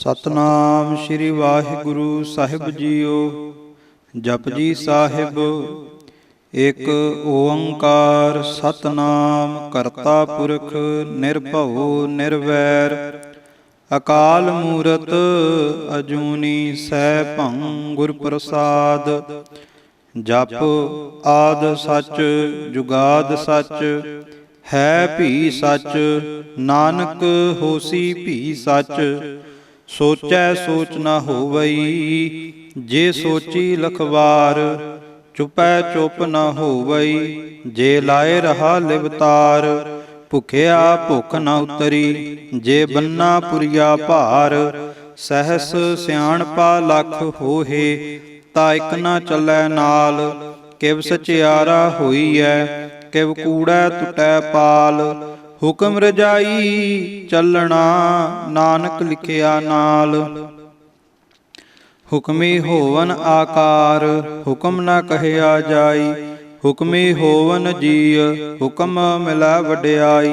ਸਤਨਾਮ ਸ੍ਰੀ ਵਾਹਿਗੁਰੂ ਸਾਹਿਬ JIO. Japji Sahib. ਇਕ ਓੰਕਾਰ ਸਤਨਾਮ ਕਰਤਾ ਪੁਰਖ ਨਿਰਭਉ ਨਿਰਵੈਰ। ਅਕਾਲ ਮੂਰਤ ਅਜੂਨੀ ਸੈਭੰ ਗੁਰ ਪ੍ਰਸਾਦ। ਜਪ ਆਦਿ ਸਚ ਜੁਗਾਦ ਸਚ ਹੈ ਭੀ ਸਚ। ਨਾਨਕ ਹੋਸੀ ਭੀ ਸਚ। ਸੋਚੈ ਸੋਚ ਨਾ ਹੋਵਈ ਜੇ ਸੋਚੀ ਲਖਵਾਰ। ਚੁਪੈ ਚੁਪ ਨਾ ਹੋਵਈ ਜੇ ਲਾਏ ਰਹਾ ਲਿਵਤਾਰ। ਭੁਖਿਆ ਭੁਖ ਨਾ ਉਤਰੀ ਜੇ ਬੰਨਾ ਪੁਰੀਆ ਭਾਰ। ਸਹਸ ਸਿਆਣਪਾ ਲਖ ਹੋਹੇ ਤਾ ਇਕ ਨਾ ਚੱਲੈ ਨਾਲ। ਕਿਵ ਸਚਿਆਰਾ ਹੋਈਐ ਕਿਵ ਕੂੜੈ ਟੁਟੈ ਪਾਲ। ਹੁਕਮ ਰਜਾਈ ਚੱਲਣਾ ਨਾਨਕ ਲਿਖਿਆ ਨਾਲ। ਹੁਕਮੀ ਹੋਵਨ ਆਕਾਰ ਹੁਕਮ ਨਾ ਕਹਿਆ ਜਾਈ। ਹੁਕਮੀ ਹੋਵਨ ਜੀਅ ਹੁਕਮ ਮਿਲੈ ਵਡਿਆਈ।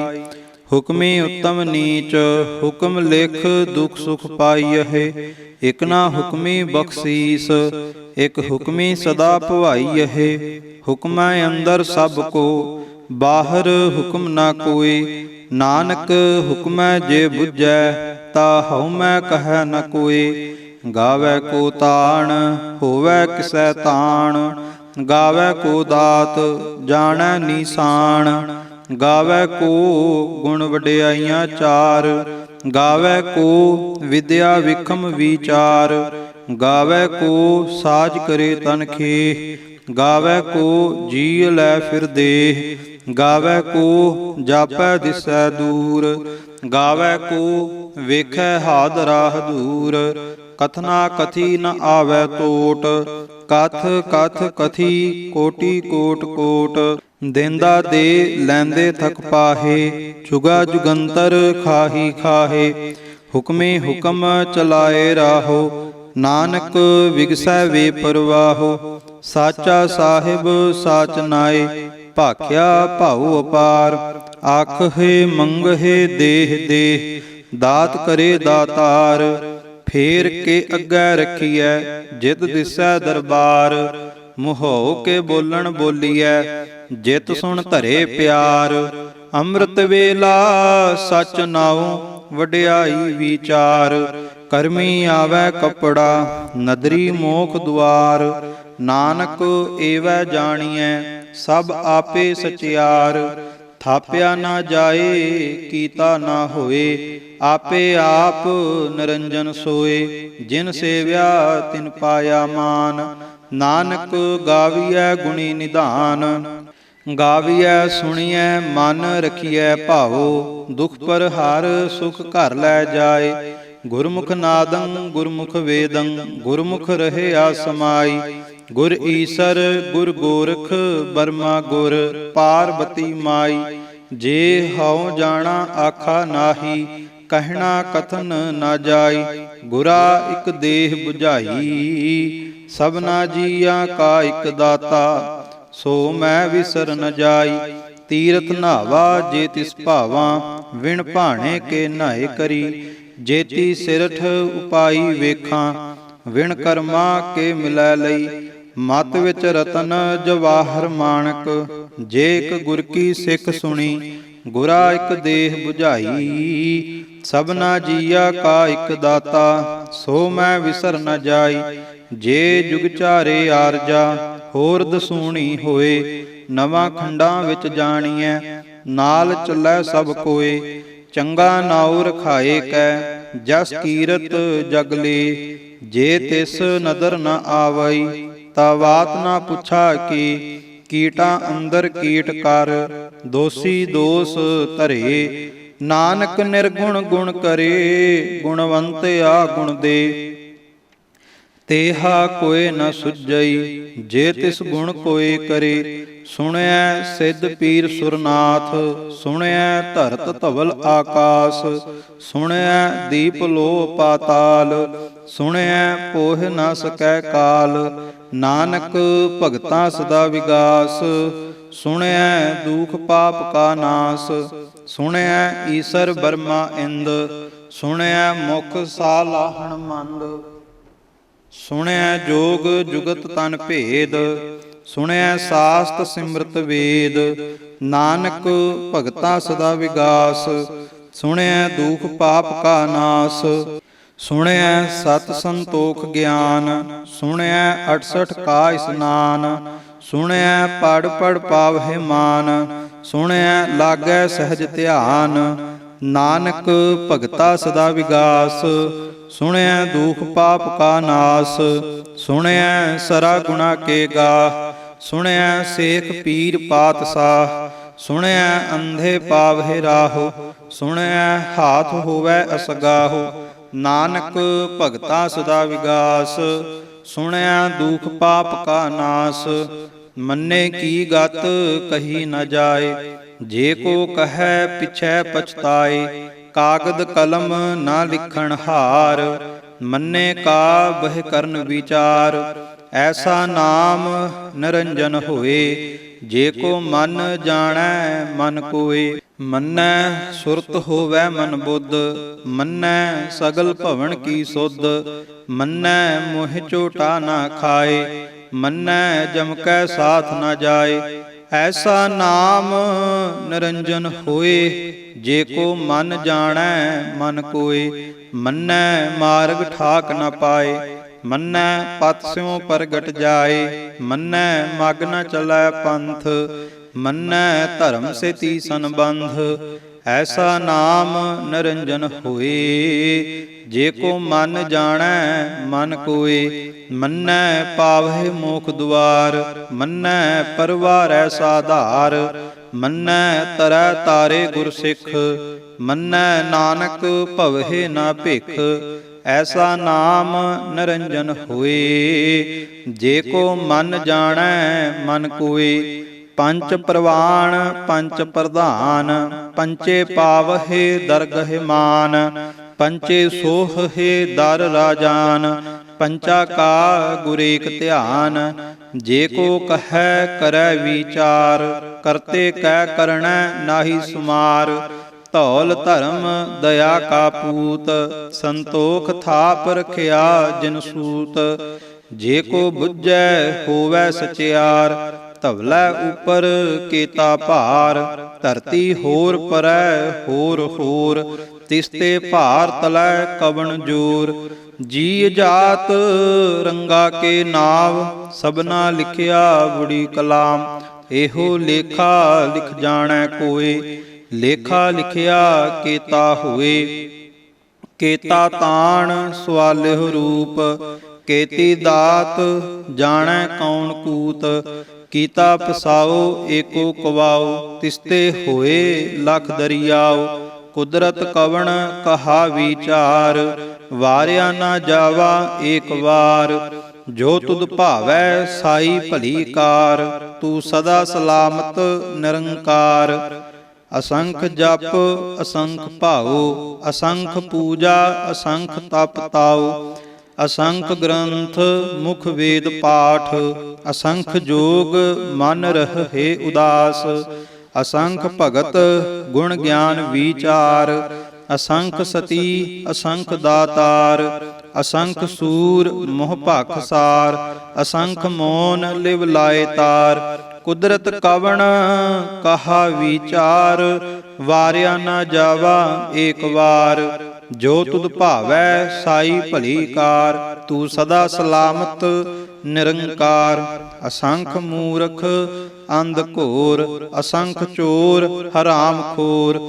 ਹੁਕਮੀ ਉੱਤਮ ਨੀਚ ਹੁਕਮ ਲਿਖ ਦੁਖ ਸੁਖ ਪਾਈਅਹੇ। ਇਕ ਨਾ ਹੁਕਮੀ ਬਖਸ਼ੀਸ ਇਕ ਹੁਕਮੀ ਸਦਾ ਭਵਾਈਅਹੇ। ਹੁਕਮੈ ਅੰਦਰ ਸਭ ਕੋ ਬਾਹਰ ਹੁਕਮ ਨਾ ਕੋਈ। ਨਾਨਕ ਹੁਕਮੈ ਜੇ ਬੁਝੈ ਤਾ ਹਉਮੈ ਕਹੈ ਨ ਕੋਈ। ਗਾਵੈ ਕੋ ਤਾਣ ਹੋਵੈ ਕਿਸੈ ਤਾਣ। ਗਾਵੈ ਕੋ ਦਾਤ ਜਾਣੈ ਨੀਸਾਨ। ਗਾਵੈ ਕੋ ਗੁਣ ਵਡਿਆਈਆਂ ਚਾਰ। ਗਾਵੈ ਕੋ ਵਿਦਿਆ ਵਿਖਮ ਵਿਚਾਰ। ਗਾਵੈ ਕੋ ਸਾਜ ਕਰੇ ਤਨ ਖੇਹ। ਗਾਵੈ ਕੋ ਜੀ ਲੈ ਫਿਰ ਦੇਹ। ਗਾਵੈ ਕੋ ਜਾਪੈ ਦਿਸੈ ਦੂਰ। ਗਾਵੈ ਕੋ ਵੇਖੈ ਹਾਦ ਰਾਹ ਦੂਰ। ਕਥਨਾ ਕਥੀ ਨ ਆਵੈ ਟੋਟ। ਕਥ ਕਥ ਕਥੀ ਕੋਟੀ ਕੋਟ ਕੋਟ। ਦੇਂਦਾ ਦੇ ਲੈਂਦੇ ਥਕ ਪਾਹੇ ਜੁਗਾ ਜੁਗੰਤਰ ਖਾਹੀ ਖਾਹੇ। ਹੁਕਮੇ ਹੁਕਮ ਚਲਾਏ ਰਾਹੋ ਨਾਨਕ ਵਿਗਸੈ ਵੇ ਪਰਵਾਹੋ। ਸਾਚਾ ਸਾਹਿਬ ਸਾਚ ਨਾਏ ਭਾਖਿਆ ਭਾਉ ਅਪਾਰ। ਆਖਹਿ ਮੰਗਹਿ ਦੇਹ ਦੇਹ ਦਾਤ ਕਰੇ ਦਾਤਾਰ। ਫੇਰ ਕੇ ਅੱਗੇ ਰੱਖੀਐ ਜਿਤ ਦਿਸੈ ਦਰਬਾਰ। ਮੁਹਉ ਕੇ ਬੋਲਣ ਬੋਲੀਐ ਜਿਤ ਸੁਣ ਧਰੇ ਪਿਆਰ। ਅੰਮ੍ਰਿਤ ਵੇਲਾ ਸਚ ਨਾਉ ਵਡਿਆਈ ਵਿਚਾਰ। ਕਰਮੀ ਆਵੈ ਕਪੜਾ ਨਦਰੀ ਮੋਖ ਦੁਆਰ। ਨਾਨਕ ਏਵੈ ਜਾਣੀਐ ਸਭ ਆਪੇ ਸਚਿਆਰ। ਥਾਪਿਆ ਨਾ ਜਾਏ ਕੀਤਾ ਨਾ ਹੋਏ ਆਪੇ ਆਪ ਨਿਰੰਜਨ ਸੋਏ। ਜਿਨ ਸੇਵਿਆ ਤਿਨ ਪਾਇਆ ਮਾਨ। ਨਾਨਕ ਗਾਵੀਐ ਗੁਣੀ ਨਿਧਾਨ। ਗਾਵੀਐ ਸੁਣੀਐ ਮਨ ਰਖੀਐ ਭਾਉ। ਦੁਖ ਪਰ ਹਰ ਸੁਖ ਘਰ ਲੈ ਜਾਏ। ਗੁਰਮੁਖ ਨਾਦੰ ਗੁਰਮੁਖ ਵੇਦੰ ਗੁਰਮੁਖ ਰਹਿਆ ਸਮਾਈ। ਗੁਰ ਈਸਰ ਗੁਰ ਗੋਰਖ ਬਰਮਾ ਗੁਰ ਪਾਰਬਤੀ ਮਾਈ। ਜੇ ਹਉ ਜਾਣਾ ਆਖਾ ਨਾਹੀ ਕਹਿਣਾ ਕਥਨ ਨਾ ਜਾਈ। ਗੁਰਾ ਇਕ ਦੇਹ 부ਝਾਈ ਸਭਨਾ ਜੀਆਂ ਕਾ ਇਕ ਦਾਤਾ। ਸੋ ਮੈਂ ਵਿਸਰ ਨ ਜਾਈ। ਤੀਰਥ ਨਾਵਾ ਜੇ ਤਿਸ ਭਾਵਾਂ ਵਿਣ ਭਾਣੇ ਕੇ ਨਹਾਏ ਕਰੀ। ਜੇਤੀ ਸਿਰਠ ਉਪਾਈ ਵੇਖਾਂ ਵਿਣ ਕਰਮਾ ਕੇ ਮਿਲੈ ਲਈ। ਮਤ ਵਿੱਚ ਰਤਨ ਜਵਾਹਰ ਮਾਣਕ ਜੇ ਇਕ ਗੁਰ ਕੀ ਸਿੱਖ ਸੁਣੀ। ਗੁਰਾ ਇਕ ਦੇਹ 부ਝਾਈ ਸਭਨਾ ਜੀਆ ਕਾ ਇਕ ਦਾਤਾ। ਸੋ ਮੈਂ ਵਿਸਰ ਨ ਜਾਈ। ਜੇ ਜੁਗ ਚਾਰੇ ਆਰਜਾ ਹੋਰ ਦਸੂਣੀ ਹੋਏ। ਨਵਾਂ ਖੰਡਾਂ ਵਿੱਚ ਜਾਣੀਐ ਨਾਲ ਚੱਲੈ ਸਭ ਕੋਏ। ਚੰਗਾ ਨਾਉ ਰਖਾਏ ਕੈ ਜਸ ਕੀਰਤ ਜਗ ਲੇ। ਜੇ ਤਿਸ ਨਦਰ ਨ ਆਵਈ ਤਾ ਬਾਤ ਨਾ ਪੁੱਛਾ ਕੀ। ਕੀਟਾਂ ਅੰਦਰ ਕੀਟ ਕਰ ਦੋਸੀ ਦੋਸ ਧਰੇ। ਨਾਨਕ ਨਿਰਗੁਣ ਗੁਣ ਕਰੇ ਗੁਣਵੰਤ ਆ ਗੁਣ ਦੇ। ਤੇਹਾ ਕੋਇ ਨ ਸੁਝਈ ਜੇ ਤਿਸ ਗੁਣ ਕੋਇ ਕਰੇ। ਸੁਣਿਐ ਸਿੱਧ ਪੀਰ ਸੁਰਨਾਥ ਸੁਣਿਐ ਧਰਤ ਧਵਲ ਆਕਾਸ। ਸੁਣਿਐ ਦੀਪ ਲੋ ਪਾਤਾਲ ਸੁਣਿਐ ਪੋਹ ਨ ਸਕੈ ਕਾਲ। ਨਾਨਕ ਭਗਤਾਂ ਸਦਾ ਵਿਗਾਸ ਸੁਣਿਐ ਦੁਖ ਪਾਪ ਕਾ ਨਾਸ। ਸੁਣਿਐ ਈਸਰ ਬਰਮਾ ਇੰਦ ਸੁਣਿਆ ਮੁਖ ਸਾਲਾਹਣ ਮੰਦ। ਸੁਣਿਆ ਜੋਗ ਜੁਗਤ ਤਨ ਭੇਦ, ਸੁਣਿਆ ਸਾਸਤ ਸਿਮਰਤ ਵੇਦ। ਨਾਨਕ ਭਗਤਾ ਸਦਾ ਵਿਗਾਸ, ਸੁਣਿਆ ਦੁਖ ਪਾਪ ਕਾ ਨਾਸ। ਸੁਣਿਆ ਸਤ ਸੰਤੋਖ ਗਿਆਨ, ਸੁਣਿਆ 68 ਕਾ ਇਸਨਾਨ। ਸੁਣਿਆ ਪੜ ਪੜ ਪਾਵਹਿ ਮਾਨ, ਸੁਣਿਆ ਲਾਗੈ ਸਹਿਜ ਧਿਆਨ। ਨਾਨਕ ਭਗਤਾ ਸਦਾ ਵਿਗਾਸ, ਸੁਣਿਆ ਦੁਖ ਪਾਪ ਕਾ ਨਾਸ। ਸੁਣਿਆ ਸਰਾ ਗੁਣਾ ਕੇ ਗਾ, ਸੁਣਿਆ ਸੇਖ ਪੀਰ ਪਾਤਸ਼ਾਹ। ਸੁਣਿਆ ਅੰਧੇ ਪਾਵਹਿ ਰਾਹੋ, ਸੁਣਿਆ ਹਾਥ ਹੋਵੈ ਅਸਗਾਹੋ। ਨਾਨਕ ਭਗਤਾ ਸਦਾ ਵਿਗਾਸ, ਸੁਣਿਆ ਦੁਖ ਪਾਪ ਕਾ ਨਾਸ। ਮੰਨੇ ਕੀ ਗਤ ਕਹੀ ਨ ਜਾਏ, ਜੇ ਕੋ ਕਹੈ ਪਿਛੈ ਪਛਤਾਏ। ਕਾਗਦ ਕਲਮ ਨਾ ਲਿਖਣ ਹਾਰ, ਮੰਨੇ ਕਾ ਬਹਿ ਕਰਨ ਵਿਚਾਰ। ਐਸਾ ਨਾਮ ਨਿਰੰਜਨ ਹੋਏ, ਜੇ ਕੋ ਮਨ ਜਾਣੈ ਮਨ ਕੋਏ। ਮੰਨੈ ਸੁਰਤ ਹੋਵੈ ਮਨ ਬੁੱਧ, ਮੰਨੈ ਸਗਲ ਭਵਨ ਕੀ ਸੁਧ। ਮੰਨੈ ਮੋਹ ਝੋਟਾ ਨਾ ਖਾਏ, ਮੰਨੈ ਜਮ ਕੈ ਸਾਥ ਨ ਜਾਏ। ਐਸਾ ਨਾਮ ਨਿਰੰਜਨ ਹੋਏ, ਜੇ ਕੋ ਮਨ ਜਾਣੈ ਮਨ ਕੋਏ। ਮੰਨੈ ਮਾਰਗ ਠਾਕ ਨ ਪਾਏ, ਮੰਨੈ ਪਤ ਸਿਉ ਪ੍ਰਗਟ ਜਾਏ। ਮੰਨੈ ਮਗ ਨ ਚਲੈ ਪੰਥ, ਮੰਨੈ ਧਰਮ ਸੇ ਤੀਸਨ ਬੰਧ। ਐਸਾ ਨਾਮ ਨਿਰੰਜਨ ਹੋਏ, ਜੇ ਕੋ ਮਨ ਜਾਣੈ ਮਨ ਕੋਏ। ਮੰਨੈ ਪਾਵਹਿ ਮੋਖ ਦੁਆਰ, ਮੰਨੈ ਪਰਵਾਰੈ ਸਾਧਾਰ। ਮੰਨੈ ਤਰੈ ਤਾਰੇ ਗੁਰ ਸਿੱਖ, ਮੰਨੈ ਨਾਨਕ ਭਵਹਿ ਨਾ ਭਿਖ। ਐਸਾ ਨਾਮ ਨਿਰੰਜਨ ਹੋਏ, ਜੇ ਕੋ ਮਨ ਜਾਣੈ ਮਨ ਕੋਏ। ਪੰਚ ਪ੍ਰਵਾਣ ਪੰਚ ਪ੍ਰਧਾਨ, ਪੰਚੇ ਪਾਵਹਿ ਦਰਗਹਿ ਮਾਨ। ਪੰਚੇ ਸੋਹਹਿ ਦਰ ਰਾਜਾਨ, ਪੰਚਾ ਕਾ ਗੁਰ ਏਕ ਧਿਆਨ। ਜੇ ਕੋ ਕਹੈ ਕਰੈ ਵਿਚਾਰ, ਕਰਤੇ ਕੈ ਕਰਣੈ ਨਾਹੀ ਸੁਮਾਰ। ਧੌਲ ਧਰਮ ਦਇਆ ਕਾ ਪੂਤ, ਸੰਤੋਖ ਥਾਪ ਰਖਿਆ ਜਿਨ ਸੂਤ। ਜੇ ਕੋ ਬੁੱਝੈ ਹੋਵੈ ਸਚਿਆਰ, ਧਵਲੈ ਉਪਰ ਕੇਤਾ ਭਾਰ। ਧਰਤੀ ਹੋਰ ਪਰੈ ਹੋਰ ਹੋਰ, ਤਿਸਤੇ ਭਾਰ ਤਲੈ ਕਵਣ ਜੋਰ। ਜੀ ਜਾਤ ਰੰਗਾ ਕੇ ਨਾਵ, ਸਭਨਾ ਲਿਖਿਆ ਬੁੜੀ ਕਲਾਮ। ਇਹੋ ਲੇਖਾ ਲਿਖ ਜਾਣੈ ਕੋਏ, ਲੇਖਾ ਲਿਖਿਆ ਕੇਤਾ ਹੋਏ। ਕੇਤਾ ਤਾਣ ਸਵਾਲਿਹੁ ਰੂਪ, ਕੇਤੀ ਦਾਤ ਜਾਣੈ ਕੌਣ ਕੂਤ। ਕੀਤਾ ਪਸਾਓ ਏਕੋ ਕਵਾਓ, ਤਿਸਤੇ ਹੋਏ ਲਖ ਦਰਿਆਓ। ਕੁਦਰਤ ਕਵਣ ਕਹਾ ਵਿਚਾਰ, ਵਾਰਿਆ ਨਾ ਜਾਵਾ ਏਕ ਵਾਰ। ਜੋ ਤੁਧ ਭਾਵੈ ਸਾਈ ਭਲੀ ਕਾਰ, ਤੂੰ ਸਦਾ ਸਲਾਮਤ ਨਿਰੰਕਾਰ। ਅਸੰਖ ਜਪ ਅਸੰਖ ਭਾਉ, ਅਸੰਖ ਪੂਜਾ ਅਸੰਖ ਤਪ ਤਾਉ। ਅਸੰਖ ਗ੍ਰੰਥ ਮੁਖ ਵੇਦ ਪਾਠ, ਅਸੰਖ ਜੋਗ ਮਨ ਰਹਿ ਉਦਾਸ। ਅਸੰਖ ਭਗਤ ਗੁਣ ਗਿਆਨ ਵਿਚਾਰ, ਅਸੰਖ ਸਤੀ ਅਸੰਖ ਦਾਤਾਰ। ਅਸੰਖ ਸੂਰ ਮੋਹ ਭਖ ਸਾਰ, ਅਸੰਖ ਮੋਨ ਲਿਵ ਲਾਏ ਤਾਰ। ਕੁਦਰਤ ਕਵਣ ਕਹਾ ਵਿਚਾਰ, ਵਾਰਿਆ ਨਾ ਜਾਵਾ ਏਕ ਵਾਰ। ਜੋ ਤੁਧ ਭਾਵੈ ਸਾਈ ਭਲੀ ਕਾਰ, ਤੂੰ ਸਦਾ ਸਲਾਮਤ ਨਿਰੰਕਾਰ। ਅਸੰਖ ਮੂਰਖ ਅੰਧ ਘੋਰ, ਅਸੰਖ ਚੋਰ ਹਰਾਮ ਖੋਰ।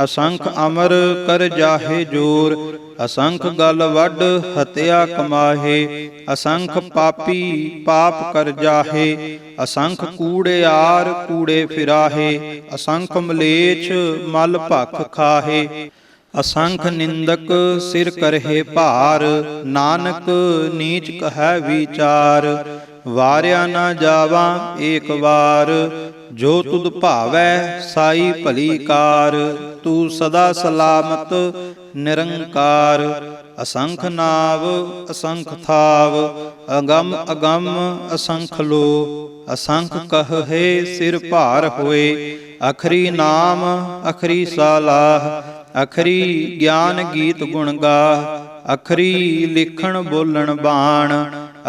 ਅਸੰਖ ਅਮਰ ਕਰ ਜਾਹੇ ਜੋਰ, ਅਸੰਖ ਗਲ ਵੱਡ ਹਤਿਆ ਕਮਾਹੇ। ਅਸੰਖ ਪਾਪੀ ਪਾਪ ਕਰ ਜਾਹੇ, ਅਸੰਖ ਕੂੜਿਆਰ ਕੂੜੇ ਫਿਰਾਹੇ। ਅਸੰਖ ਮਲੇਛ ਮਲ ਭਖ ਖਾਹੇ। ਅਸੰਖ ਨਿੰਦਕ ਸਿਰ ਕਰਹਿ ਭਾਰ, ਨਾਨਕ ਨੀਚ ਕਹੈ ਵਿਚਾਰ। ਵਾਰਿਆ ਨਾ ਜਾਵਾ ਏਕ ਵਾਰ, ਜੋ ਤੁਧ ਭਾਵੈ ਸਾਈ ਭਲੀ ਕਾਰ। ਤੂੰ ਸਦਾ ਸਲਾਮਤ ਨਿਰੰਕਾਰ। ਅਸੰਖ ਨਾਵ ਅਸੰਖ ਥਾਵ, ਅਗੰਮ ਅਗੰਮ ਅਸੰਖ ਲੋ। ਅਸੰਖ ਕਹਹਿ ਸਿਰ ਭਾਰ ਹੋਏ, ਅਖਰੀ ਨਾਮ ਅਖਰੀ ਸਾਲਾਹ। ਅਖਰੀ ਗਿਆਨ ਗੀਤ ਗੁਣ ਗਾ, ਅਖਰੀ ਲਿਖਣ ਬੋਲਣ ਬਾਣ,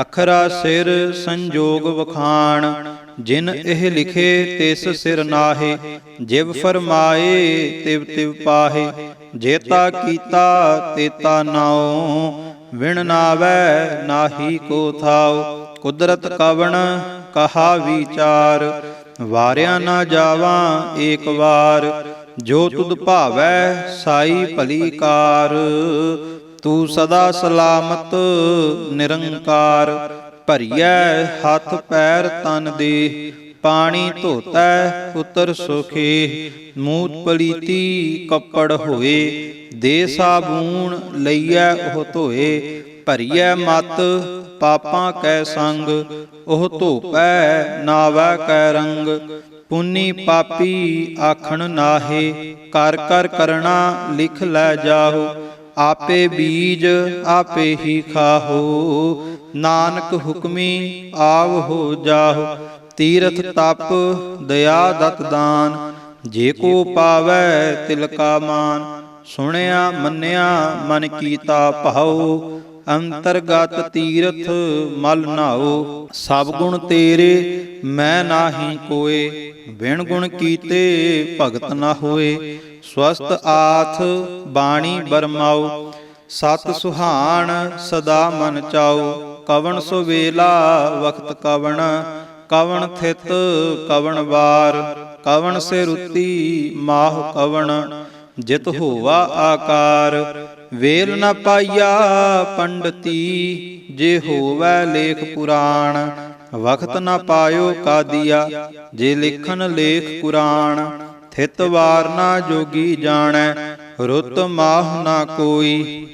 ਅਖਰਾ ਸਿਰ ਸੰਜੋਗ ਵਖਾਣ, ਜਿਨ ਇਹ ਲਿਖੇ ਤਿਸ ਸਿਰ ਨਾਹੇ, ਜਿਵ ਫਰਮਾਏ ਤਿਵ ਤਿਵ ਪਾਹੇ, ਜੇਤਾ ਕੀਤਾ ਤੇਤਾ ਨਾਉ, ਵਿਣ ਨਾਵੈ ਨਾਹੀ ਕੋ ਥਾਉ, ਕੁਦਰਤ ਕਵਣ ਕਹਾ ਵਿਚਾਰ, ਵਾਰਿਆ ਨਾ ਜਾਵਾਂ ਏਕ ਵਾਰ, ਜੋ ਤੁਧ ਭਾਵੈ ਸਾਈ ਭਲੀ ਕਾਰ, ਤੂੰ ਸਦਾ ਸਲਾਮਤ ਨਿਰੰਕਾਰ, ਭਰੀਐ ਹੱਥ ਪੈਰ ਤਨ ਦੇ, ਪਾਣੀ ਧੋਤੈ ਉਤਰ ਸੁਖੇ, ਮੂਤ ਪਲੀਤੀ ਕੱਪੜ ਹੋਏ, ਦੇ ਸਾਬੂਨ ਲਈਐ ਉਹ ਧੋਏ, ਭਰੀਐ ਮਤ ਪਾਪਾਂ ਕੈ ਸੰਗ, ਉਹ ਧੋਪੈ ਨਾਵੈ ਕੈ ਰੰਗ, ਪੁੰਨੀ ਪਾਪੀ ਆਖਣ ਨਾਹੇ, ਕਰ ਕਰ ਕਰਣਾ ਲਿਖ ਲੈ ਜਾਹੋ, ਆਪੇ ਬੀਜ ਆਪੇ ਹੀ ਖਾਹੋ, ਨਾਨਕ ਹੁਕਮੀ ਆਵ ਹੋ ਜਾਹੋ, ਤੀਰਥ ਤਪ ਦਇਆ ਦਤ ਦਾਨ, ਜੇ ਕੋ ਪਾਵੈ ਤਿਲ ਕਾ ਮਾਨ, ਸੁਣਿਆ ਮੰਨਿਆ ਮਨ ਕੀਤਾ ਭਾਉ, ਅੰਤਰਗਤ ਤੀਰਥ ਮਲ ਨਾਉ, ਸਭ ਗੁਣ ਤੇਰੇ ਮੈਂ ਨਾਹੀ ਕੋਏ, ਬਿਨ ਗੁਣ ਕੀਤੇ ਭਗਤ ਨਾ ਹੋਏ, ਸਵਸਤ ਆਥ ਬਾਣੀ ਬਰਮਾਉ, ਸਤ ਸੁਹਾਣ ਸਦਾ ਮਨ ਚਾਉ, ਕਵਣ ਸੁਵੇਲਾ ਵਖਤ ਕਵਣ, ਕਵਣ ਥਿਤ ਕਵਣ ਵਾਰ, ਕਵਣ ਸੇ ਰੁੱਤੀ ਮਾਹ ਕਵਣ, ਜਿਤ ਹੋਵਾ ਆਕਾਰ, ਵੇਲ ਨ ਪਾਈਆ ਪੰਡਤੀ, ਜੇ ਹੋਵੈ ਲੇਖ ਪੁਰਾਣ, ਵਖਤ ਨ ਪਾਇਓ ਕਾਦੀਆ, ਜੇ ਲਿਖਨ ਲੇਖ ਕੁਰਾਨ, ਥਿਤ ਵਾਰ ਨਾ ਜੋਗੀ ਜਾਣੈ, ਰੁੱਤ ਮਾਹ ਨਾ ਕੋਈ,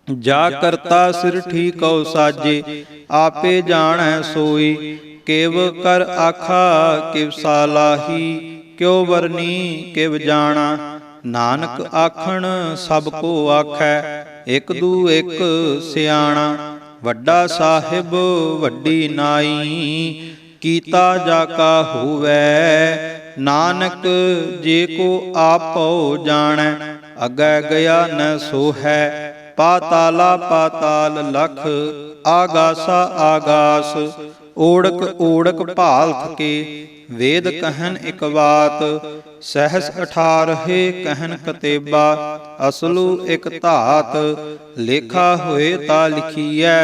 ਜਾ ਕਰਤਾ ਸਿਰ ਠੀਕਉ ਸਾਜੇ, ਆਪੇ ਜਾਣੈ ਸੋਈ, ਕਿਵ ਕਰ ਆਖਾ ਕਿਵ ਸਾਲਾਹੀ, ਕਿਉ ਵਰਨੀ ਕਿਵ ਜਾਣਾ, ਨਾਨਕ ਆਖਣ ਸਭ ਕੋ ਆਖੈ, ਇਕ ਦੂ ਇਕ ਸਿਆਣਾ, ਵੱਡਾ ਸਾਹਿਬ ਵੱਡੀ ਨਾਈ, ਕੀਤਾ ਜਾ ਕਾ ਹੋਵੈ, ਨਾਨਕ ਜੇ ਕੋ ਆਪੋ ਜਾਣੈ, ਅਗੈ ਗਿਆ ਨ ਸੋਹੈ, ਪਾਤਾਲਾ ਪਾਤਾਲ ਲਖ, ਆਗਾਸਾ ਆਗਾਸ, ਓੜਕ ਓੜਕ ਭਾਲਥ ਕੇ, ਵੇਦ ਕਹਿਨ ਇਕ ਬਾਤ, ਸਹਸ 18 ਕਹਿਨ ਕਤੇਬਾ, ਅਸਲੂ ਇਕ ਧਾਤ, ਲੇਖਾ ਹੋਏ ਤਾ ਲਿਖੀਐ,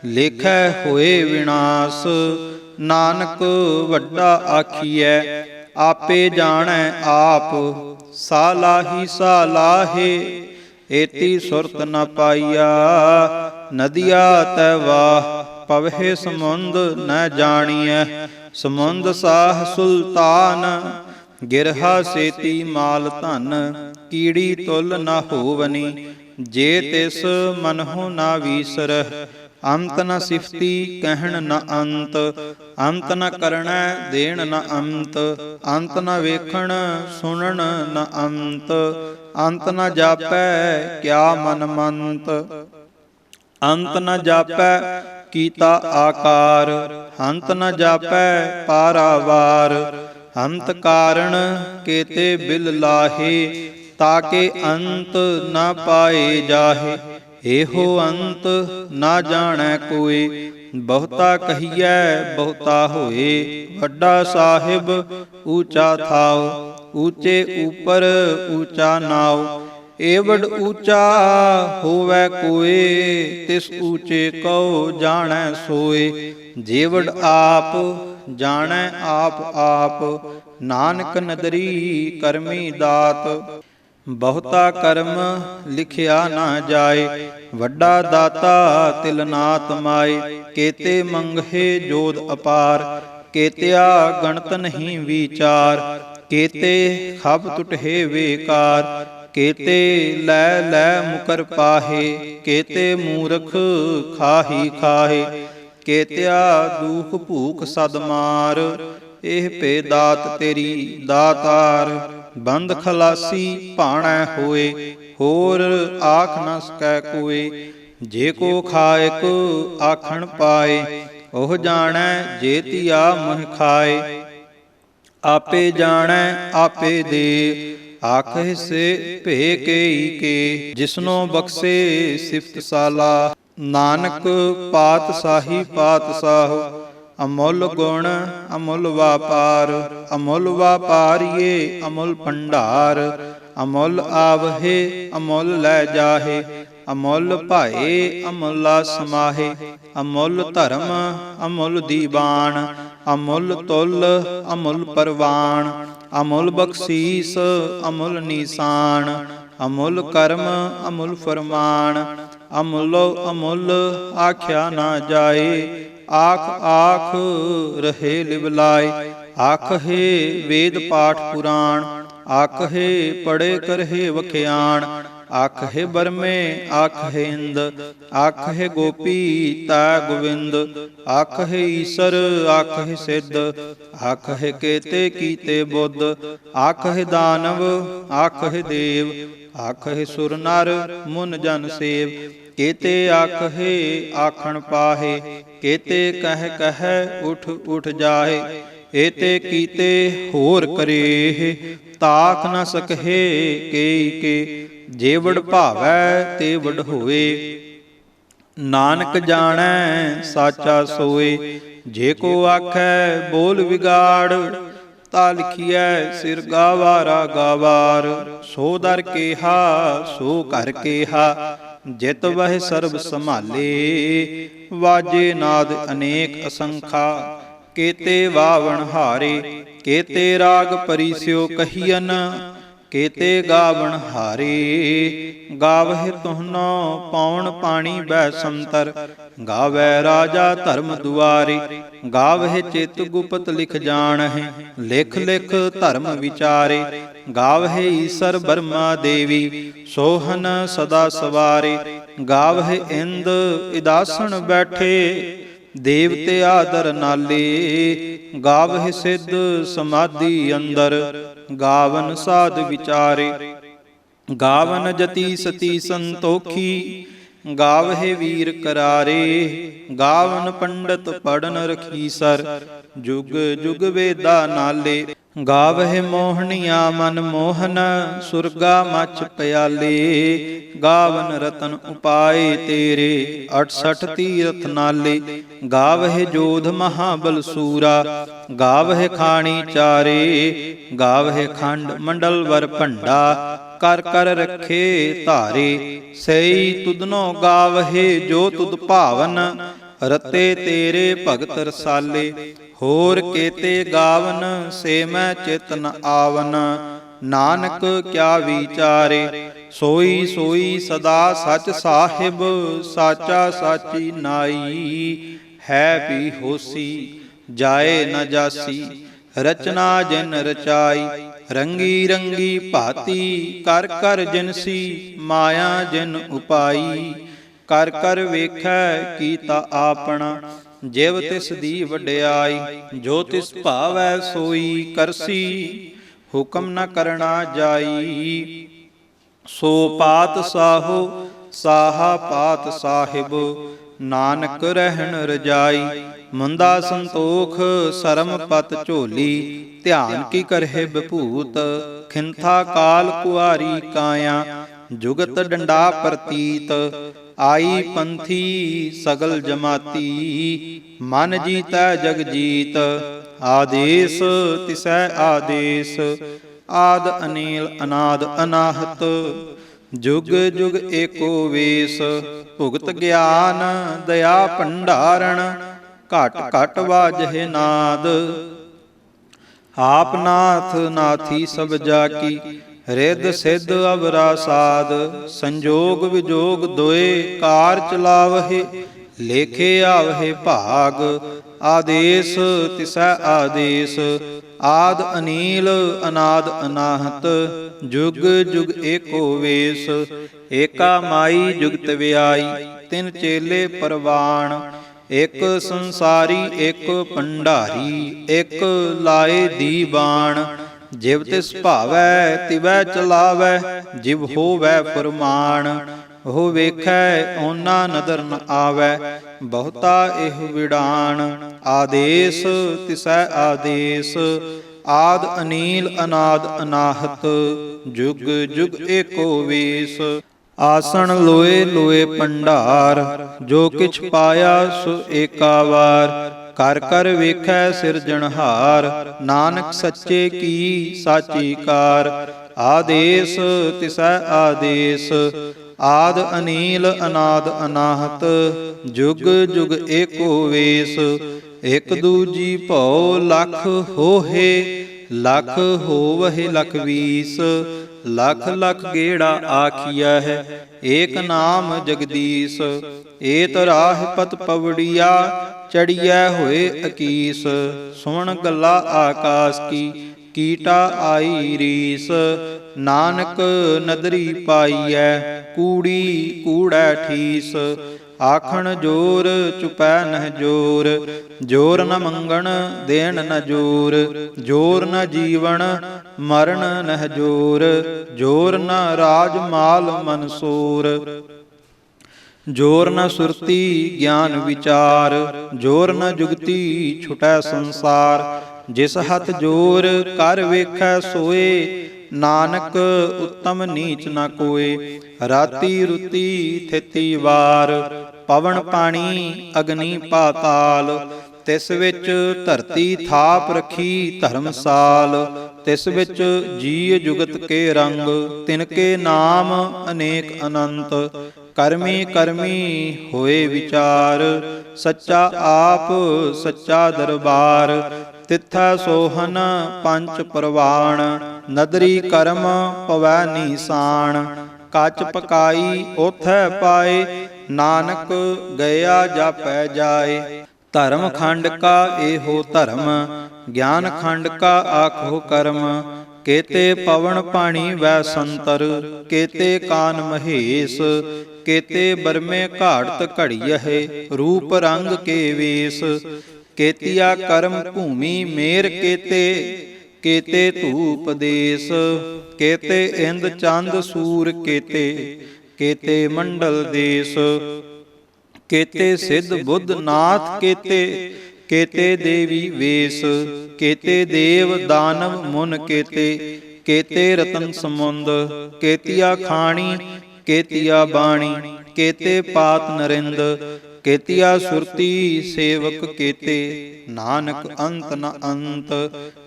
ਲੇਖੈ ਹੋਏ ਵਿਨਾਸ਼, ਨਾਨਕ ਵੱਡਾ ਆਖੀਐ, ਆਪੇ ਜਾਣੈ ਆਪ, ਸਾਲਾਹੀ ਸਾਲਾਹੇ, ਏਤੀ ਸੁਰਤ ਨ ਪਾਈਆ, ਨਦੀਆ ਤੈ ਵਾਹ, ਪਵਹਿ ਸਮੁੰਦ ਨ ਜਾਣੀਐ, ਸਮੁੰਦ ਸਾਹ ਸੁਲਤਾਨ, ਗਿਰਹਾ ਸੇਤੀ ਮਾਲ ਧਨ, ਕੀੜੀ ਤੁਲ ਨ ਹੋਵਨੀ, ਜੇ ਤਿਸ ਮਨਹੁ ਨਾ ਵੀਸਰਹਿ, ਅੰਤ ਨ ਸਿਫਤੀ ਕਹਿਣ ਨ ਅੰਤ, ਅੰਤ ਨ ਕਰਣੈ ਦੇਣ ਨ ਅੰਤ, ਅੰਤ ਨ ਵੇਖਣ ਸੁਣਨ ਨ ਅੰਤ, ਅੰਤ ਨ ਜਾਪੈ ਕਿਆ ਮਨ ਮੰਤ, ਅੰਤ ਨ ਜਾਪੈ ਕੀਤਾ ਆਕਾਰ, ਹੰਤ ਨ ਜਾਪੈ ਪਾਰਾਵਾਰ, ਹੰਤ ਕਾਰਣ ਕੇਤੇ ਬਿਲ ਲਾਹੇ, ਤਾਕੇ ਅੰਤ ਨ ਪਾਏ ਜਾਹੇ, ਇਹੋ ਅੰਤ ਨਾ ਜਾਣੈ ਕੋਇ, ਬਹੁਤਾ ਕਹੀਐ ਬਹੁਤਾ ਹੋਏ, ਵੱਡਾ ਸਾਹਿਬ ਊਚਾ ਥਾਉ, ਊਚੇ ਉਪਰ ਊਚਾ ਨਾਉ, ਏਵਡ ਊਚਾ ਹੋਵੈ ਕੋਇ, ਤਿਸ ਊਚੇ ਕਉ ਜਾਣੈ ਸੋਏ, ਜੇਵਡ ਆਪ ਜਾਣੈ ਆਪ ਆਪ, ਨਾਨਕ ਨਦਰੀ ਕਰਮੀ ਦਾਤ, ਬਹੁਤਾ ਕਰਮ ਲਿਖਿਆ ਨਾ ਜਾਏ, ਵੱਡਾ ਦਾਤਾ ਤਿਲ ਨਾਤ ਮਾਏ, ਕੇਤੇ ਮੰਗਹਿ ਜੋਦ ਅਪਾਰ, ਕੇਤਿਆ ਗਣਤ ਨਹੀਂ ਵਿਚਾਰ, ਕੇਤੇ ਖਬ ਟੁਟਹਿ ਵੇਕਾਰ, ਕੇਤੇ ਲੈ ਲੈ ਮੁਕਰ ਪਾਹੇ, ਕੇਤੇ ਮੂਰਖ ਖਾਹੀ ਖਾਹੇ, ਕੇਤਿਆ ਦੁਖ ਭੂਖ ਸਦ ਮਾਰ, ਇਹ ਭੇ ਦਾਤ ਤੇਰੀ ਦਾਤਾਰ, ਬੰਦ ਖਲਾਸੀ ਭਾਣੈ ਹੋਏ, ਹੋਰ ਆਖ ਨ ਸਕੈ ਕੋਇ, ਜੇ ਕੋ ਖਾਇਕ ਆਖਣ ਪਾਏ, ਉਹ ਜਾਣੈ ਜੇ ਤੀਆ ਮੋਹ ਖਾਏ, ਆਪੇ ਜਾਣੈ ਆਪੇ ਦੇ, ਆਖਹਿ ਸੇ ਭੇ ਕੇਈ ਕੇ, ਜਿਸਨੋ ਬਖਸ਼ੇ ਸਿਫਤ ਸਾਲਾ। ਨਾਨਕ ਪਾਤਸ਼ਾਹੀ ਪਾਤਸ਼ਾਹ, ਅਮੁੱਲ ਗੁਣ ਅਮੁੱਲ ਵਾਪਾਰ। ਅਮੁੱਲ ਵਾਪਾਰੀਏ ਅਮੁੱਲ ਭੰਡਾਰ, ਅਮੁੱਲ ਆਵਹਿ ਅਮੁੱਲ ਲੈ ਜਾਹੇ। ਅਮੁੱਲ ਭਾਏ ਅਮੁੱਲਾ ਸਮਾਹੇ, ਅਮੁੱਲ ਧਰਮ ਅਮੁੱਲ ਦੀਵਾਨ। ਅਮੁੱਲ ਤੁਲ ਅਮੁੱਲ ਪਰਵਾਨ, ਅਮੁੱਲ ਬਖਸ਼ੀਸ ਅਮੁੱਲ ਨੀਸਾਨ। ਅਮੁੱਲ ਕਰਮ ਅਮੁੱਲ ਫਰਮਾਨ, ਅਮੁੱਲੋ ਅਮੁੱਲ ਆਖਿਆ ਨਾ ਜਾਏ। ਆਖ ਆਖ ਰਹੇ ਲਿਵਲਾਏ, ਆਖਹਿ ਵੇਦ ਪਾਠ ਪੁਰਾਣ। ਆਖਹਿ ਪੜੇ ਕਰਹਿ ਵਖਿਆਣ, ਆਖਹਿ ਬਰਮੇ ਆਖਹਿ ਇੰਦ। ਆਖਹਿ ਗੋਪੀ ਤਾ ਗੋਵਿੰਦ, ਆਖਹਿ ਈਸਰ ਆਖਹਿ ਸਿੱਧ। ਆਖਹਿ ਕੇਤੇ ਕੀਤੇ ਬੁੱਧ, ਆਖਹਿ ਦਾਨਵ ਆਖਹਿ ਦੇਵ। ਆਖਹਿ ਸੁਰ ਨਰ ਮੁਨ ਜਨ ਸੇਵ, ਕੇਤੇ ਆਖਹਿ ਆਖਣ ਪਾਹੇ। ਕੇਤੇ ਕਹਿ ਕਹਿ ਉਠ ਉਠ ਜਾਹੇ, ਏਤੇ ਕੀਤੇ ਹੋਰ ਕਰੇਹ। ਤਾਕ ਨ ਸਕਹਿ ਕੇਈ ਕੇ, ਜੇ ਵਡ ਭਾਵੈ ਤੇ ਵਡ ਹੋਏ। ਨਾਨਕ ਜਾਣੈ ਸਾਚਾ ਸੋਏ, ਜੇ ਕੋ ਆਖੈ ਬੋਲ ਵਿਗਾੜ। ਤਾ ਲਿਖੀਐ ਸਿਰ ਗਾਵਾਰਾ ਗਾਵਾਰ, ਸੋ ਦਰ ਕੇਹਾ ਸੋ ਘਰ ਕੇਹਾ। ਜਿਤ ਵਹਿ ਸਰਬ ਸੰਭਾਲੇ, ਵਾਜੇ ਨਾਦ ਅਨੇਕ ਅਸੰਖਾ। ਕੇਤੇ ਵਾਵਣ ਹਾਰੇ, ਕੇਤੇ ਰਾਗ ਪਰਿਸਿਓ ਕਹੀਅਨ। ਕੇਤੇ ਗਾਵਣ ਹਾਰੇ, ਗਾਵਹਿ ਤੁਹਨੋ ਪੌਣ ਪਾਣੀ ਬੈ ਸੰਤਰ। ਗਾਵੈ ਰਾਜਾ ਧਰਮ ਦੁਆਰੇ, ਗਾਵਹਿ ਚਿਤ ਗੁਪਤ ਲਿਖ ਜਾਣਹਿ। ਲਿਖ ਲਿਖ ਧਰਮ ਵਿਚਾਰੇ, ਗਾਵਹਿ ਈਸਰ ਬਰਮਾ ਦੇਵੀ। ਸੋਹਨ ਸਦਾ ਸਵਾਰੇ, ਗਾਵਹਿ ਇੰਦ ਇਦਾਸਣ ਬੈਠੇ। ਦੇਵਤੇ ਆਦਰ ਨਾਲੇ, ਗਾਵਹਿ ਸਿੱਧ ਸਮਾਧੀ ਅੰਦਰ। ਗਾਵਨ ਸਾਧ ਵਿਚਾਰੇ, ਗਾਵਨ ਜਤੀ ਸਤੀ ਸੰਤੋਖੀ। ਗਾਵਹਿ ਵੀਰ ਕਰਾਰੇ, ਗਾਵਨ ਪੰਡਤ ਪੜਨ ਰਖੀਸਰ। ਜੁਗ ਜੁਗ ਵੇਦਾ ਨਾਲੇ, ਗਾਵਹਿ ਮੋਹਣੀਆ ਮਨ ਮੋਹਨ। ਸੁਰਗਾ ਮਛ ਪਿਆਲੇ, ਗਾਵਨ ਰਤਨ ਉਪਾਏ ਤੇਰੇ। 68 ਤੀਰਥ ਨਾਲੇ, ਗਾਵਹਿ ਜੋਧ ਮਹਾਬਲ ਸੂਰਾ। ਗਾਵਹਿ ਖਾਣੀ ਚਾਰੇ, ਗਾਵਹਿ ਖੰਡ ਮੰਡਲ ਵਰ ਭੰਡਾ। ਕਰ ਕਰ ਰੱਖੇ ਧਾਰੇ, ਸਈ ਤੁਧਨੋ ਗਾਵਹਿ ਜੋ ਤੁਧ ਭਾਵਨ। ਰਤੇ ਤੇਰੇ ਭਗਤ ਰਸਾਲੇ, ਹੋਰ ਕੇਤੇ ਗਾਵਨ ਸੇ ਮੈਂ ਚਿਤ ਨ ਆਵਨ। ਨਾਨਕ ਕਿਆ ਵਿਚਾਰੇ, ਸੋਈ ਸੋਈ ਸਦਾ ਸਚ ਸਾਹਿਬ। ਸਾਚਾ ਸਾਚੀ ਨਾਈ, ਹੈ ਵੀ ਹੋਸੀ ਜਾਏ ਨ ਜਾਸੀ। ਰਚਨਾ ਜਿਨ ਰਚਾਈ, ਰੰਗੀ ਰੰਗੀ ਭਾਤੀ। ਕਰ ਕਰ ਜਿਨਸੀ, ਮਾਇਆ ਜਿਨ ਉਪਾਈ। ਕਰ ਕਰ ਵੇਖੈ ਕੀਤਾ ਆਪਣਾ, ਜਿਵ ਤਿਸ ਦੀ ਵਡਿਆਈ। ਜੋ ਤਿਸ ਭਾਵੈ ਸੋਈ ਕਰਸੀ, ਹੁਕਮ ਨ ਕਰਣਾ ਜਾਈ। ਸੋ ਪਾਤ ਸਾਹੋ ਸਾਹਾ ਪਾਤ ਸਾਹਿਬ, ਨਾਨਕ ਰਹਿਣ ਰਜਾਈ। ਮੁੰਦਾ ਸੰਤੋਖ ਸਰਮ ਪਤ ਝੋਲੀ, ਧਿਆਨ ਕੀ ਕਰਹਿ ਬਭੂਤ। ਖਿੰਥਾ ਕਾਲ ਕੁਆਰੀ ਕਾਇਆ, ਜੁਗਤ ਡੰਡਾ ਪ੍ਰਤੀਤ। ਆਈ ਪੰਥੀ ਸਗਲ ਜਮਾਤੀ, ਮਨ ਜੀਤੈ ਜਗ ਜੀਤ। ਆਦੇਸ ਤਿਸੈ ਆਦੇਸ, ਆਦ ਅਨੀਲ ਅਨਾਦ ਅਨਾਹਤ। ਜੁਗ ਜੁਗ ਏਕੋ ਵੇਸ, ਭੁਗਤ ਗਿਆਨ ਦਇਆ ਭੰਡਾਰਣ। ਘਟ ਘਟ ਵਾਜਹਿ ਨਾਦ, ਆਪ ਨਾਥ ਨਾਥੀ ਸਭ ਜਾ ਕੀ। ਰਿੱਧ ਸਿੱਧ ਅਵਰਾ ਸਾਧ, ਸੰਜੋਗ ਵਿਜੋਗ ਦੋਏ। ਕਾਰ ਚਲਾਵਹਿ ਲੇਖੇ ਆਵਹਿ ਭਾਗ। ਆਦੇਸ ਤਿਸੈ ਆਦੇਸ, ਆਦ ਅਨੀਲ ਅਨਾਦ ਅਨਾਹਤ। ਜੁਗ ਜੁਗ ਏਕੋ ਵੇਸ, ਏਕਾ ਮਾਈ ਜੁਗਤ ਵਿਆਈ। ਤਿਨ ਚੇਲੇ ਪਰਵਾਣ, ਇਕ ਸੰਸਾਰੀ ਇਕ ਭੰਡਾਰੀ। ਇਕ ਲਾਏ ਦੀਵਾਨ, ਜਿਵ ਤਿਸ ਭਾਵੈ ਤਿਵੈ ਚਲਾਵੈ। ਜਿਵ ਹੋਵੈ ਫਰਮਾਨ, ਉਹ ਵੇਖੈ ਓਨਾ ਨਦਰ ਨ ਆਵੈ। ਬਹੁਤਾ ਇਹ ਵਿਡਾਣ, ਆਦੇਸ ਤਿਸੈ ਆਦੇਸ। ਆਦ ਅਨੀਲ ਅਨਾਦ ਅਨਾਹਤ। ਜੁਗ ਜੁਗ ਏਕੋ ਵੇਸ। ਆਸਣ ਲੋਏ ਲੋਏ ਭੰਡਾਰ, ਜੋ ਕਿਛ ਪਾਇਆ ਸੋ ਏਕਾ ਵਾਰ। ਕਰ ਕਰ ਵੇਖੈ ਸਿਰਜਣਹਾਰ, ਨਾਨਕ ਸੱਚੇ ਕੀ ਸਾਚੀ ਕਾਰ। ਆਦੇਸ ਤਿਸੈ ਆਦੇਸ, ਆਦ ਅਨੀਲ ਅਨਾਦ ਅਨਾਹਤ। ਜੁਗ ਜੁਗ ਏਕੋ ਵੇਸ, ਇਕ ਦੂਜੀ ਭਉ ਲਖ ਹੋਹੇ। ਲਖ ਹੋਵਹਿ ਲਖ ਵੀਸ, ਲਖ ਲਖ ਗੇੜਾ ਆਖੀਆ ਹੈ, ਏਕ ਨਾਮ ਜਗਦੀਸ਼। ਏਤ ਰਾਹ ਪਤ ਪਵੜੀਆ, ਚੜੀਐ ਹੋਏ ਅਕੀਸ। ਸੁਣ ਗੱਲਾ ਆਕਾਸ ਕੀ, ਕੀਟਾ ਆਈ ਰੀਸ। ਨਾਨਕ ਨਦਰੀ ਪਾਈਐ, ਕੂੜੀ ਕੂੜੈ ਠੀਸ। ਆਖਣ ਜੋਰ ਚੁਪੈ ਨਹਿ ਜੋਰ, ਜੋਰ ਨ ਮੰਗਣ ਦੇਣ ਨ ਜੋਰ। ਜੋਰ ਨ ਜੀਵਨ ਮਰਨ ਨਹਿ ਜੋਰ, ਜੋਰ ਨ ਰਾਜ ਮਾਲ ਮਨਸੂਰ। ਜੋਰ ਨ ਸੁਰਤੀ ਗਿਆਨ ਵਿਚਾਰ, ਜੋਰ ਨ ਜੁਗਤੀ ਛੁਟੈ ਸੰਸਾਰ। ਜਿਸ ਹੱਥ ਜੋਰ ਕਰ ਵੇਖੈ ਸੋਏ, ਨਾਨਕ ਉੱਤਮ ਨੀਚ ਨ ਕੋਏ। ਰਾਤੀ ਰੁਤੀ ਥਿਤੀ ਵਾਰ, ਪਵਨ ਪਾਣੀ ਅਗਨੀ ਪਾਤਾਲ। ਤਿਸ ਵਿੱਚ ਧਰਤੀ ਥਾਪ ਰਖੀ ਧਰਮਸਾਲ। ਤਿਸ ਵਿੱਚ ਜੀਅ ਜੁਗਤ ਕੇ ਰੰਗ, ਤਿਨਕੇ ਨਾਮ ਅਨੇਕ ਅਨੰਤ। ਕਰਮੀ ਕਰਮੀ ਹੋਏ ਵਿਚਾਰ, ਸੱਚਾ ਆਪ ਸੱਚਾ ਦਰਬਾਰ। ਤਿੱਥੈ ਸੋਹਨ ਪੰਚ ਪਰਵਾਣ, ਨਦਰੀ ਕਰਮ ਪਵੈ ਨੀਸਾਨ। ਕੱਚ ਪਕਾਈ ਓਥੈ ਪਾਏ, ਨਾਨਕ ਗਿਆ ਜਾਪੈ ਜਾਏ। ਧਰਮ ਖੰਡ ਕਾ ਏਹੋ ਧਰਮ, ਗਿਆਨ ਖੰਡ ਕਾ ਆਖੋ ਕਰਮ। ਕੇਤੇ ਪਵਨ ਪਾਣੀ ਵੈ ਸੰਤਰ, ਕੇਤੇ ਕਾਨ ਮਹੇਸ਼। ਕੇਤੇ ਬਰਮੇ ਘਾੜਤ ਘੜੀਐ, ਰੂਪ ਰੰਗ ਕੇ ਵੇਸ। ਕੇਤੀਆ ਕਰਮ ਭੂਮੀ ਮੇਰ ਕੇਤੇ, ਕੇਤੇ ਧੂਪ ਦੇਸ। ਕੇਤੇ ਇੰਦ ਚੰਦ ਸੂਰ ਕੇਤੇ, ਕੇਤੇ ਮੰਡਲ ਦੇਸ। ਕੇਤੇ ਸਿੱਧ ਬੁੱਧ ਨਾਥ ਕੇਤੇ, ਕੇਤੇ ਦੇਵੀ ਵੇਸ। ਕੇਤੇ ਦੇਵ ਦਾਨਵ ਮੁਨ ਕੇਤੇ, ਕੇਤੇ ਰਤਨ ਸਮੁੰਦ। ਕੇਤੀਆ ਖਾਣੀ ਕੇਤੀਆ ਬਾਣੀ, ਕੇਤੇ ਪਾਤ ਨਰਿੰਦ। ਕੇਤੀਆ ਸੁਰਤੀ ਸੇਵਕ ਕੇਤੇ, ਨਾਨਕ ਅੰਤ ਨ ਅੰਤ।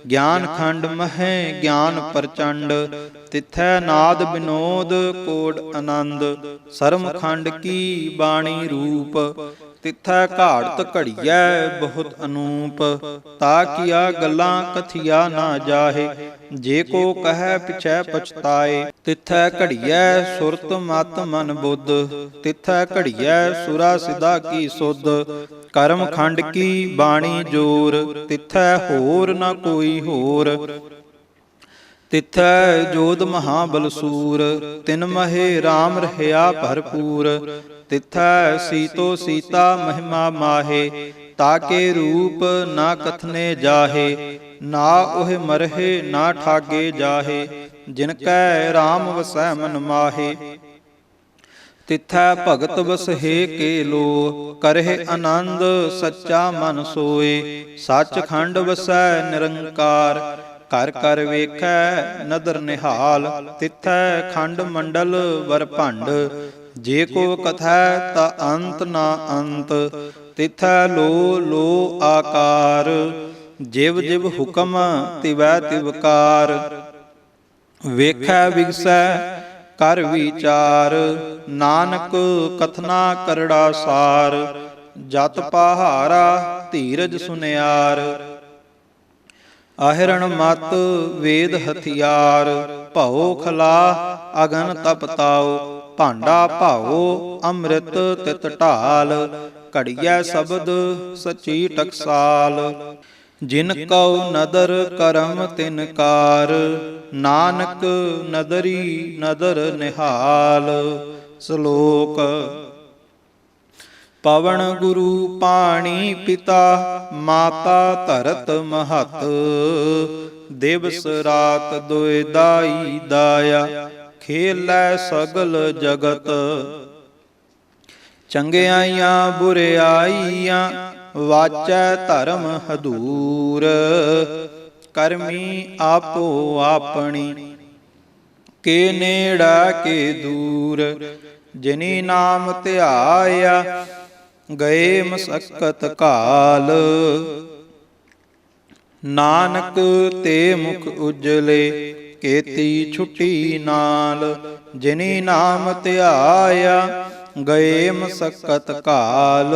ਗਿਆਨ ਖੰਡ ਮਹਿ ਗਿਆਨ ਪ੍ਰਚੰਡ, ਤਿਥੈ ਨਾਦ ਬਿਨੋਦ ਕੋਡ ਆਨੰਦ। ਸਰਮ ਖੰਡ ਕੀ ਬਾਣੀ ਰੂਪ, ਤਿਥੈ ਘਾੜਤ ਘੜੀਐ ਬਹੁਤ ਅਨੂਪ। ਤਾ ਕੀਆ ਗੱਲਾਂ ਕਥੀਆ ਨਾ ਜਾਹੇ, ਜੇ ਕੋ ਕਹੈ ਪਿਛੈ ਪਛਤਾਏ। ਤਿਥੈ ਘੜੀਐ ਸੁਰਤ ਮਤ ਮਨ ਬੁੱਧ, ਤਿਥੈ ਘੜੀਐ ਸੁਰਾ ਸਿਧਾ ਕੀ ਸੁਧ। ਕਰਮ ਖੰਡ ਕੀ ਬਾਣੀ ਜੋਰ, ਤਿਥੈ ਹੋਰ ਨ ਕੋਈ ਹੋਰ। ਤਿਥੈ ਜੋਧ ਮਹਾਬਲ ਸੂਰ, ਤਿਨ ਮਹੇ RAM ਰਹਿਆ ਭਰਪੂਰ। ਤਿਥੈ ਸੀਤੋ ਸੀਤਾ ਮਹਿਮਾ ਮਾਹੇ, ਤਾਕੇ ਰੂਪ ਨਾ ਕਥਨੇ ਜਾਹੇ। ਨਾ ਉਹ ਮਰਹੇ ਨਾ ਠਾਗੇ ਜਾਹੇ, ਜਿਨ ਕੈ RAM ਵਸੈ ਮਨ ਮਾਹੇ। ਤਿਥੈ ਭਗਤ ਵਸਹਿ ਕੇ ਲੋ, ਕਰਹਿ ਆਨੰਦ ਸੱਚਾ ਮਨ ਸੋਏ। ਸੱਚ ਖੰਡ ਵਸੈ ਨਿਰੰਕਾਰ, ਕਰ ਕਰ ਵੇਖੈ ਨਦਰ ਨਿਹਾਲ। ਤਿਥੈ ਖੰਡ ਮੰਡਲ ਵਰ ਭੰਡ, ਜੇ ਕੋ ਕਥੈ ਤਾ ਅੰਤ ਨਾ ਅੰਤ। ਤਿਥੈ ਲੋ ਲੋ ਆਕਾਰ, ਜਿਵ ਜਿਵ ਹੁਕਮ ਤਿਵੈ ਤਿਵਕਾਰ। ਵੇਖੈ ਵਿਗਸੈ ਕਰ ਵਿਚਾਰ, ਨਾਨਕ ਕਥਨਾ ਕਰੜਾ ਸਾਰ। ਜਤ ਪਹਾਰਾ ਧੀਰਜ ਸੁਨਿਆਰ, ਆਹਿਰਣ ਮਤ ਵੇਦ ਹਥਿਆਰ। ਭਉ ਖਲਾ ਅਗਨ ਤਪ ਤਾਉ, ਭਾਂਡਾ ਭਾਉ ਅੰਮ੍ਰਿਤ ਤਿਤ ਢਾਲ। ਘੜੀਐ ਸ਼ਬਦ ਸਚੀ ਟਕਸਾਲ, ਜਿਨ ਕਉ ਨਦਰ ਕਰਮ ਤਿਨ ਕਾਰ। ਨਾਨਕ ਨਦਰੀ ਨਦਰ ਨਿਹਾਲ। ਸ਼ਲੋਕ। ਪਵਨ ਗੁਰੂ ਪਾਣੀ ਪਿਤਾ, ਮਾਤਾ ਧਰਤ ਮਹਤ। ਦਿਵਸ ਰਾਤ ਦੁਇ ਦਾਈ ਦਾਇਆ, ਖੇਲੈ ਸਗਲ ਜਗਤ। ਚੰਗਿਆਈਆਂ ਬੁਰਿਆਈਆਂ, ਵਾਚੈ ਧਰਮ ਹਦੂਰ। ਕਰਮੀ ਆਪੋ ਆਪਣੀ, ਕੇ ਨੇੜਾ ਕੇ ਦੂਰ, ਜਿਨੀ ਨਾਮ ਧਿਆਇਆ ਗਏ ਮਸਕਤ ਕਾਲ। ਨਾਨਕ ਤੇ ਮੁਖ ਉਜਲੇ ਕੇਤੀ ਛੁੱਟੀ ਨਾਲ, ਜਿਨੀ ਨਾਮ ਧਿਆਇਆ ਗਏ ਮਸਕਤ ਕਾਲ।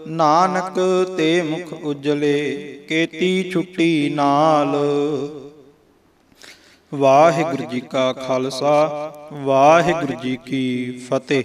ਨਾਨਕ ਤੇ ਮੁਖ ਉਜਲੇ ਕੇਤੀ ਛੁੱਟੀ ਨਾਲ। ਵਾਹਿਗੁਰੂ ਜੀ ਕਾ ਖਾਲਸਾ, ਵਾਹਿਗੁਰੂ ਜੀ ਕੀ ਫਤਿਹ।